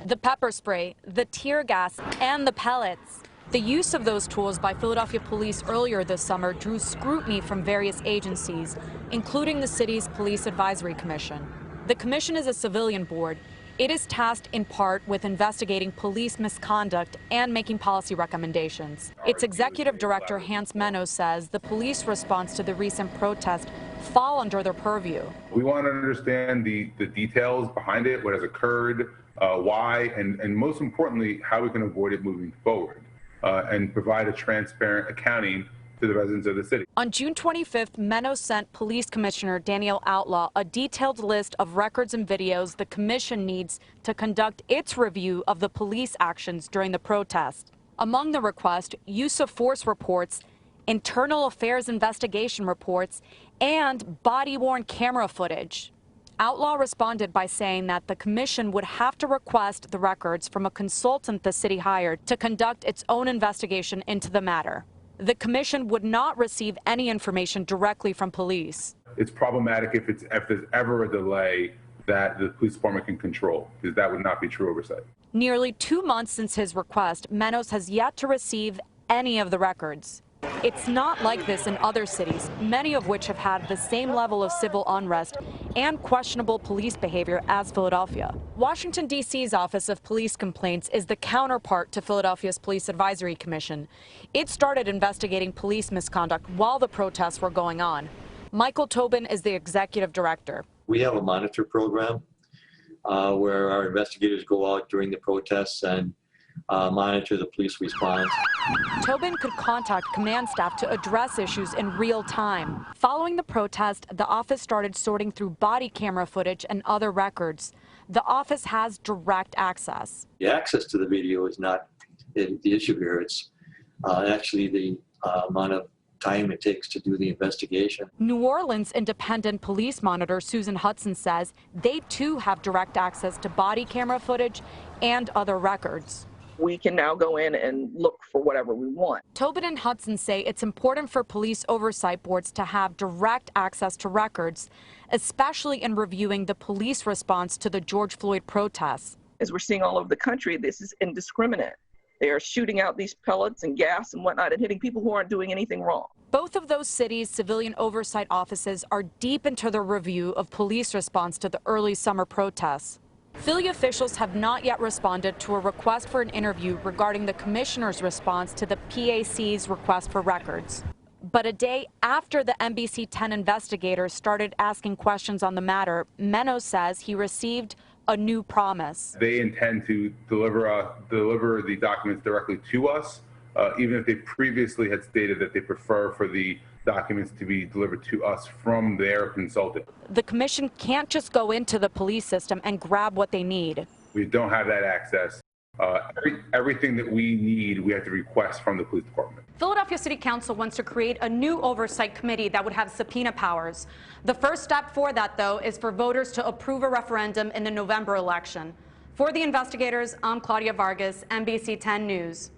The pepper spray, the tear gas, and the pellets. The use of those tools by Philadelphia police earlier this summer drew scrutiny from various agencies, including the city's Police Advisory Commission. The commission is a civilian board. It is tasked in part with investigating police misconduct and making policy recommendations. Its executive director, Hans Menos, says the police response to the recent protest fall under their purview. We want to understand the details behind it, what has occurred, why, and most importantly, how we can avoid it moving forward, and provide a transparent accounting to the residents of the city. On June 25th, Menos sent Police Commissioner Danielle Outlaw a detailed list of records and videos the commission needs to conduct its review of the police actions during the protest. Among the requests, use of force reports, internal affairs investigation reports, and body-worn camera footage. Outlaw responded by saying that the commission would have to request the records from a consultant the city hired to conduct its own investigation into the matter. The commission would not receive any information directly from police. It's problematic if there's ever a delay that the police department can control, because that would not be true oversight. Nearly 2 months since his request, Menos has yet to receive any of the records. It's not like this in other cities, many of which have had the same level of civil unrest and questionable police behavior as Philadelphia. Washington, D.C.'s Office of Police Complaints is the counterpart to Philadelphia's Police Advisory Commission. It started investigating police misconduct while the protests were going on. Michael Tobin is the executive director. We have a monitor program where our investigators go out during the protests and monitor the police response. Tobin could contact command staff to address issues in real time. Following the protest, the office started sorting through body camera footage and other records. The office has direct access. The access to the video is not the issue here. It's actually the amount of time it takes to do the investigation. New Orleans independent police monitor Susan Hudson says they too have direct access to body camera footage and other records. We can now go in and look for whatever we want. Tobin and Hudson say it's important for police oversight boards to have direct access to records, especially in reviewing the police response to the George Floyd protests. As we're seeing all over the country, this is indiscriminate. They are shooting out these pellets and gas and whatnot and hitting people who aren't doing anything wrong. Both of those cities' civilian oversight offices are deep into the review of police response to the early summer protests. Philly officials have not yet responded to a request for an interview regarding the commissioner's response to the PAC's request for records. But a day after the NBC10 investigators started asking questions on the matter, Menos says he received a new promise. They intend to deliver the documents directly to us, even if they previously had stated that they prefer for the documents to be delivered to us from their consultant. The commission can't just go into the police system and grab what they need. We don't have that access. Everything that we need, we have to request from the police department. Philadelphia City Council wants to create a new oversight committee that would have subpoena powers. The first step for that, though, is for voters to approve a referendum in the November election. For the investigators, I'm Claudia Vargas, NBC10 News.